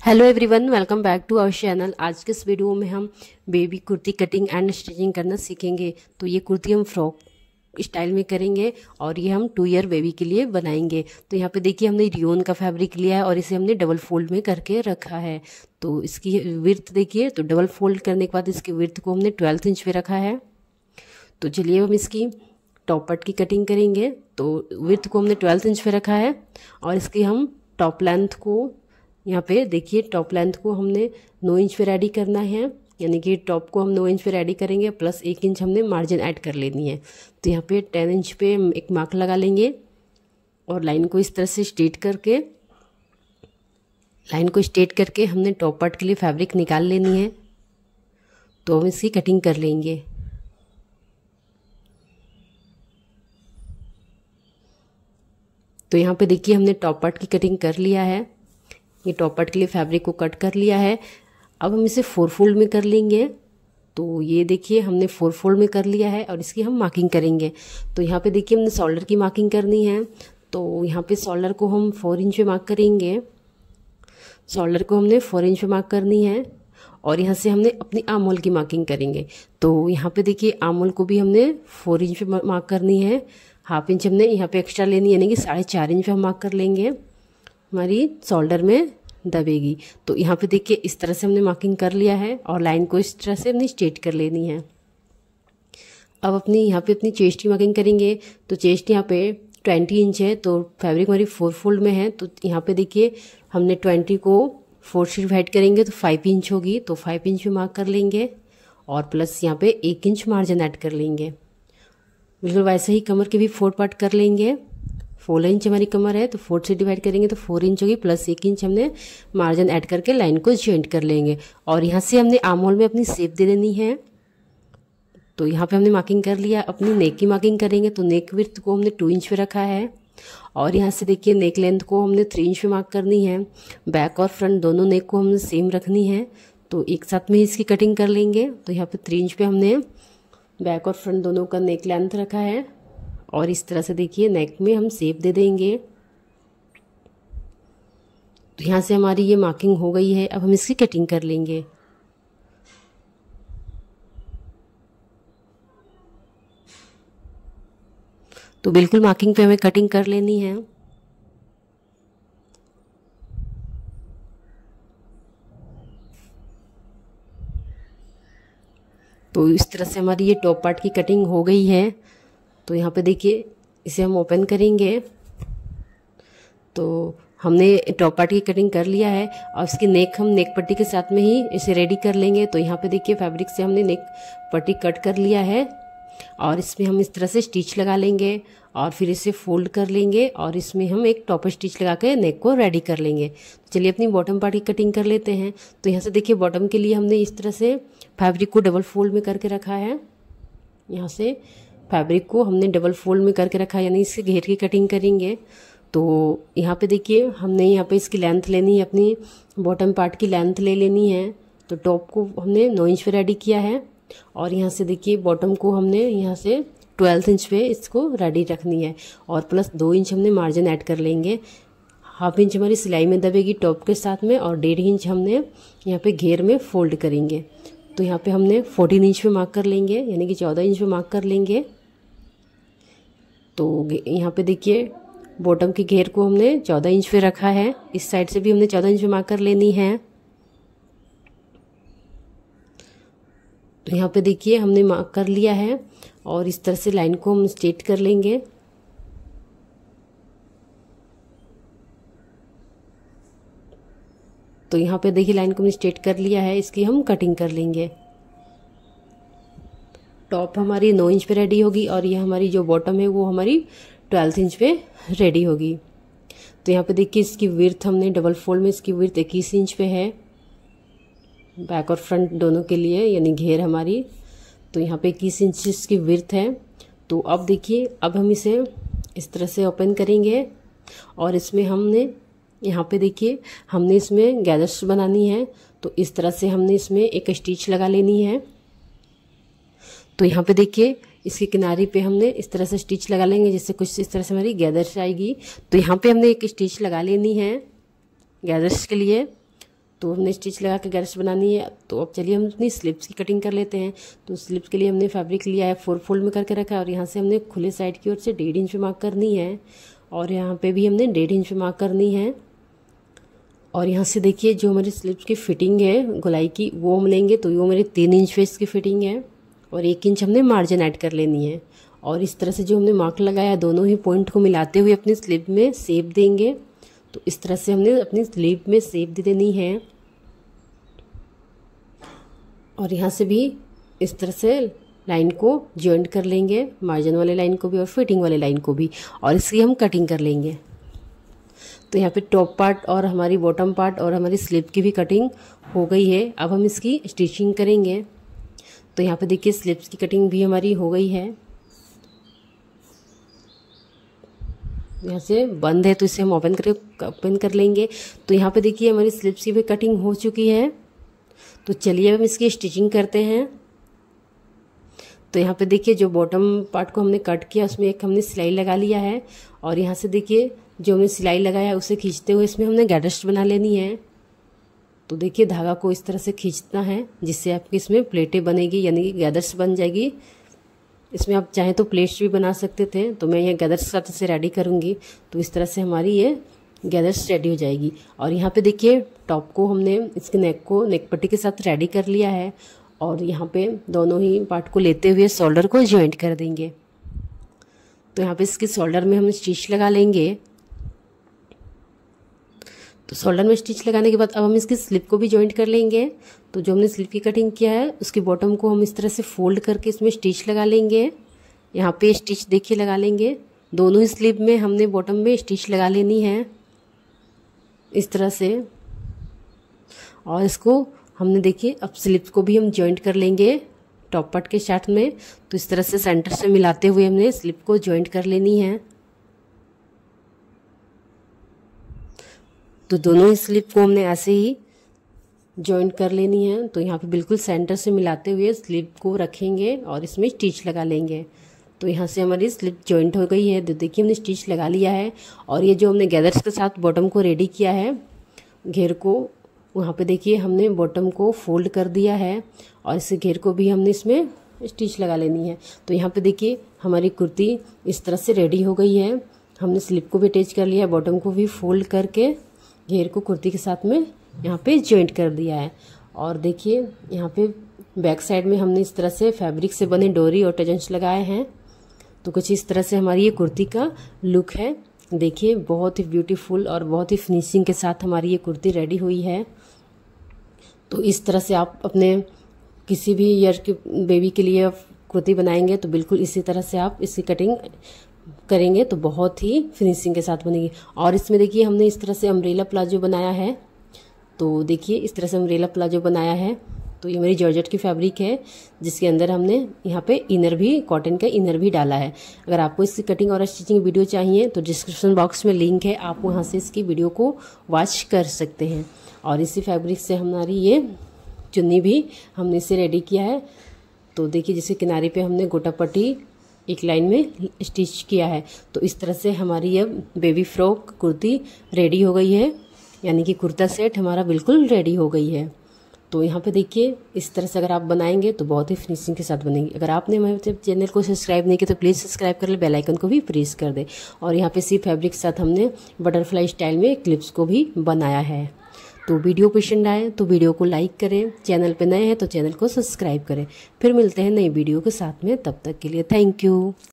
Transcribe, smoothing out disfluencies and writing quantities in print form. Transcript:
Hello everyone, welcome back to our channel. आज के इस वीडियो में हम baby kurti cutting and stitching करना सीखेंगे। तो ये कुर्ती हम फ्रॉक स्टाइल में करेंगे और ये हम 2 ईयर बेबी के लिए बनाएंगे। तो यहाँ पे देखिए हमने रियोन का फैब्रिक लिया है और इसे हमने डबल फोल्ड में करके रखा है। तो इसकी विड्थ देखिए, तो डबल फोल्ड करने के बाद इसकी विड्थ को हमने 12 इंच पे रखा है। तो चलिए हम इसकी टॉप पार्ट की कटिंग करेंगे। तो विड्थ को हमने 12 इंच पे रखा है और इसकी हम टॉप लेंथ को यहाँ पे देखिए, टॉप लेंथ को हमने 9 इंच पे रेडी करना है, यानी कि टॉप को हम 9 इंच पे रेडी करेंगे प्लस 1 इंच हमने मार्जिन ऐड कर लेनी है। तो यहाँ पे 10 इंच पे एक मार्क लगा लेंगे और लाइन को इस तरह से स्ट्रेट करके हमने टॉप पार्ट के लिए फैब्रिक निकाल लेनी है। तो हम इसकी कटिंग कर लेंगे। तो यहाँ पे देखिए हमने टॉप पार्ट की कटिंग कर लिया है। ये टॉप पार्ट के लिए फैब्रिक को कट कर लिया है। अब हम इसे 4 फोल्ड में कर लेंगे। तो ये देखिए हमने 4 फोल्ड में कर लिया है और इसकी हम मार्किंग करेंगे। तो यहाँ पे देखिए हमने शोल्डर की मार्किंग करनी है। तो यहाँ पे शोल्डर को हम 4 इंच पे मार्क करेंगे। शोल्डर को हमने 4 इंच पे मार्क करनी है और यहाँ से हमने अपनी आर्म होल की मार्किंग करेंगे। तो यहाँ पे देखिए आर्म होल को भी हमने 4 इंच पे मार्क करनी है। हाफ इंच हमने यहाँ पे एक्स्ट्रा लेनी है, यानी कि 4.5 इंच पे हम मार्क कर लेंगे, हमारी शोल्डर में दबेगी। तो यहाँ पे देखिए इस तरह से हमने मार्किंग कर लिया है और लाइन को इस तरह से हमने स्ट्रेट कर लेनी है। अब यहाँ पे अपनी चेस्ट की मार्किंग करेंगे। तो चेस्ट यहाँ पे 20 इंच है, तो फैब्रिक हमारी 4 फोल्ड में है। तो यहाँ पे देखिए हमने 20 को 4 से डिवाइड करेंगे तो 5 इंच होगी। तो 5 इंच पे मार्क कर लेंगे और प्लस यहाँ पे 1 इंच मार्जिन ऐड कर लेंगे। बिल्कुल वैसे ही कमर के भी 4 पार्ट कर लेंगे। 4 इंच हमारी कमर है, तो 4 से डिवाइड करेंगे तो 4 इंच होगी, प्लस 1 इंच हमने मार्जिन ऐड करके लाइन को जॉइंट कर लेंगे। और यहाँ से हमने आर्म होल में अपनी शेप दे देनी है। तो यहाँ पे हमने मार्किंग कर लिया। अपनी नेक की मार्किंग करेंगे। तो नेक विड्थ को हमने 2 इंच पे रखा है और यहाँ से देखिए नेक लेंथ को हमने 3 इंच पे मार्क करनी है। बैक और फ्रंट दोनों नेक को हमने सेम रखनी है। तो एक साथ में इसकी कटिंग कर लेंगे। तो यहाँ पे 3 इंच पे हमने बैक और फ्रंट दोनों का नेक लेंथ रखा है और इस तरह से देखिए नेक में हम शेप दे देंगे। तो यहाँ से हमारी ये मार्किंग हो गई है। अब हम इसकी कटिंग कर लेंगे। तो बिल्कुल मार्किंग पे हमें कटिंग कर लेनी है। तो इस तरह से हमारी ये टॉप पार्ट की कटिंग हो गई है। तो यहाँ पे देखिए इसे हम ओपन करेंगे। तो हमने टॉप पार्ट की कटिंग कर लिया है और इसकी नेक हम नेक पट्टी के साथ में ही इसे रेडी कर लेंगे। तो यहाँ पे देखिए फैब्रिक से हमने नेक पट्टी कट कर लिया है और इसमें हम इस तरह से स्टिच लगा लेंगे और फिर इसे फोल्ड कर लेंगे और इसमें हम एक टॉप स्टिच लगा के नेक को रेडी कर लेंगे। चलिए अपनी बॉटम पार्ट की कटिंग कर लेते हैं। तो यहाँ से देखिए बॉटम के लिए हमने इस तरह से फैब्रिक को डबल फोल्ड में करके रखा है। यहाँ से फैब्रिक को हमने डबल फोल्ड में करके रखा है, यानी इससे घेर की कटिंग करेंगे। तो यहाँ पे देखिए हमने यहाँ पे इसकी लेंथ लेनी है, अपनी बॉटम पार्ट की लेंथ ले लेनी है। तो टॉप को हमने 9 इंच पे रेडी किया है और यहाँ से देखिए बॉटम को हमने यहाँ से 12 इंच पे इसको रेडी रखनी है और प्लस 2 इंच हमने मार्जिन ऐड कर लेंगे। हाफ इंच हमारी सिलाई में दबेगी टॉप के साथ में और 1.5 इंच हमने यहाँ पे घेर में फोल्ड करेंगे। तो यहाँ पे हमने 14 इंच पे मार्क कर लेंगे, यानी कि 14 इंच पे मार्क कर लेंगे। तो यहाँ पे देखिए बॉटम की घेर को हमने 14 इंच पे रखा है। इस साइड से भी हमने 14 इंच पे मार्क कर लेनी है। तो यहाँ पे देखिए हमने मार्क कर लिया है और इस तरह से लाइन को हम स्ट्रेट कर लेंगे। तो यहाँ पे देखिए लाइन को हमने स्ट्रेट कर लिया है, इसकी हम कटिंग कर लेंगे। टॉप हमारी 9 इंच पे रेडी होगी और ये हमारी जो बॉटम है वो हमारी 12 इंच पे रेडी होगी। तो यहाँ पे देखिए इसकी विड्थ हमने डबल फोल्ड में इसकी विड्थ 21 इंच पे है, बैक और फ्रंट दोनों के लिए, यानी घेर हमारी। तो यहाँ पे 21 इंच इसकी विड्थ है। तो अब देखिए अब हम इसे इस तरह से ओपन करेंगे और इसमें हमने यहाँ पे देखिए हमने इसमें गैदर्स बनानी है। तो इस तरह से हमने इसमें एक स्टिच लगा लेनी है। तो यहाँ पे देखिए इसके किनारे पे हमने इस तरह से स्टिच लगा लेंगे, जिससे कुछ इस तरह से हमारी गैदर्स आएगी। तो यहाँ पे हमने एक स्टिच लगा लेनी है गैदर्स के लिए। तो हमने स्टिच लगा के गैदर्स बनानी है। तो अब चलिए हम अपनी स्लिप्स की कटिंग कर लेते हैं। तो स्लिप्स के लिए हमने फैब्रिक लिया है, 4 फोल्ड में करके रखा है और यहाँ से हमने खुले साइड की ओर से 1.5 इंच पे मार्क करनी है और यहाँ पे भी हमने 1.5 इंच पे मार्क करनी है। और यहाँ से देखिए जो हमारी स्लिप्स की फिटिंग है गोलाई की वो हम लेंगे, तो वो मेरी 3 इंच पे इसकी फिटिंग है और 1 इंच हमने मार्जिन ऐड कर लेनी है। और इस तरह से जो हमने मार्क लगाया दोनों ही पॉइंट को मिलाते हुए अपनी स्लिप में शेप देंगे। तो इस तरह से हमने अपनी स्लिप में शेप दे देनी है और यहाँ से भी इस तरह से लाइन को जॉइंट कर लेंगे, मार्जिन वाले लाइन को भी और फिटिंग वाले लाइन को भी, और इसकी हम कटिंग कर लेंगे। तो यहाँ पे टॉप पार्ट और हमारी बॉटम पार्ट और हमारी स्लिप की भी कटिंग हो गई है। अब हम इसकी स्टिचिंग करेंगे। तो यहाँ पे देखिए स्लिप्स की कटिंग भी हमारी हो गई है। यहाँ से बंद है तो इसे हम ओपन कर लेंगे। तो यहाँ पे देखिए हमारी स्लिप्स की भी कटिंग हो चुकी है। तो चलिए हम इसकी स्टिचिंग करते हैं। तो यहाँ पे देखिए जो बॉटम पार्ट को हमने कट किया उसमें एक हमने सिलाई लगा लिया है और यहाँ से देखिए जो हमने सिलाई लगाया है उसे खींचते हुए इसमें हमने गैदर्स बना लेनी है। तो देखिए धागा को इस तरह से खींचना है जिससे आपकी इसमें प्लेटें बनेगी, यानी कि गैदर्स बन जाएगी। इसमें आप चाहें तो प्लेट्स भी बना सकते थे, तो मैं यहाँ गैदर्स के साथ इसे रेडी करूँगी। तो इस तरह से हमारी ये गैदर्स रेडी हो जाएगी। और यहाँ पे देखिए टॉप को हमने इसके नेक को नेक पट्टी के साथ रेडी कर लिया है और यहाँ पे दोनों ही पार्ट को लेते हुए शोल्डर को जॉइंट कर देंगे। तो यहाँ पे इसके शोल्डर में हम स्टिच लगा लेंगे। तो शोल्डर में स्टिच लगाने के बाद अब हम इसकी स्लिप को भी जॉइंट कर लेंगे। तो जो हमने स्लिप की कटिंग किया है उसकी बॉटम को हम इस तरह से फोल्ड करके इसमें स्टिच लगा लेंगे। यहाँ पे स्टिच देखिए लगा लेंगे, दोनों ही स्लिप में हमने बॉटम में स्टिच लगा लेनी है इस तरह से। और इसको हमने देखिए अब स्लिप्स को भी हम जॉइंट कर लेंगे टॉप पार्ट के साथ में। तो इस तरह से सेंटर से मिलाते हुए हमने स्लिप को जॉइंट कर लेनी है। तो दोनों ही स्लिप को हमने ऐसे ही जॉइंट कर लेनी है। तो यहाँ पे बिल्कुल सेंटर से मिलाते हुए स्लिप को रखेंगे और इसमें स्टिच लगा लेंगे। तो यहाँ से हमारी स्लिप जॉइंट हो गई है। तो देखिए हमने स्टिच लगा लिया है और ये जो हमने गैदर्स के साथ बॉटम को रेडी किया है घेर को, वहाँ पे देखिए हमने बॉटम को फोल्ड कर दिया है और इस घेर को भी हमने इसमें स्टिच लगा लेनी है। तो यहाँ पे देखिए हमारी कुर्ती इस तरह से रेडी हो गई है। हमने स्लिप को भी अटैच कर लिया है, बॉटम को भी फोल्ड करके घेर को कुर्ती के साथ में यहाँ पे जॉइंट कर दिया है। और देखिए यहाँ पे बैक साइड में हमने इस तरह से फैब्रिक से बने डोरी और टजन्स लगाए हैं। तो कुछ इस तरह से हमारी ये कुर्ती का लुक है। देखिए बहुत ही ब्यूटीफुल और बहुत ही फिनिशिंग के साथ हमारी ये कुर्ती रेडी हुई है। तो इस तरह से आप अपने किसी भी ईयर के बेबी के लिए कुर्ती बनाएंगे तो बिल्कुल इसी तरह से आप इसकी कटिंग करेंगे तो बहुत ही फिनिशिंग के साथ बनेगी। और इसमें देखिए हमने इस तरह से अम्ब्रेला प्लाजो बनाया है। तो देखिए इस तरह से अम्ब्रेला प्लाजो बनाया है। तो ये मेरी जॉर्जेट की फैब्रिक है जिसके अंदर हमने यहाँ पे इनर भी कॉटन का इनर भी डाला है। अगर आपको इसकी कटिंग और स्टिचिंग वीडियो चाहिए तो डिस्क्रिप्शन बॉक्स में लिंक है, आप वहाँ से इसकी वीडियो को वॉच कर सकते हैं। और इसी फैब्रिक से हमारी ये चुन्नी भी हमने इसे रेडी किया है। तो देखिए जैसे किनारे पे हमने गोटा पट्टी एक लाइन में स्टिच किया है। तो इस तरह से हमारी अब बेबी फ्रॉक कुर्ती रेडी हो गई है, यानी कि कुर्ता सेट हमारा बिल्कुल रेडी हो गई है। तो यहाँ पे देखिए इस तरह से अगर आप बनाएंगे तो बहुत ही फिनिशिंग के साथ बनेंगी। अगर आपने हमारे चैनल को सब्सक्राइब नहीं किया तो प्लीज़ सब्सक्राइब कर ले, बेल आइकन को भी प्रेस कर दे। और यहाँ पे इसी फैब्रिक के साथ हमने बटरफ्लाई स्टाइल में क्लिप्स को भी बनाया है। तो वीडियो पसंद आए तो वीडियो को लाइक करें, चैनल पे नए हैं तो चैनल को सब्सक्राइब करें। फिर मिलते हैं नई वीडियो के साथ में, तब तक के लिए थैंक यू।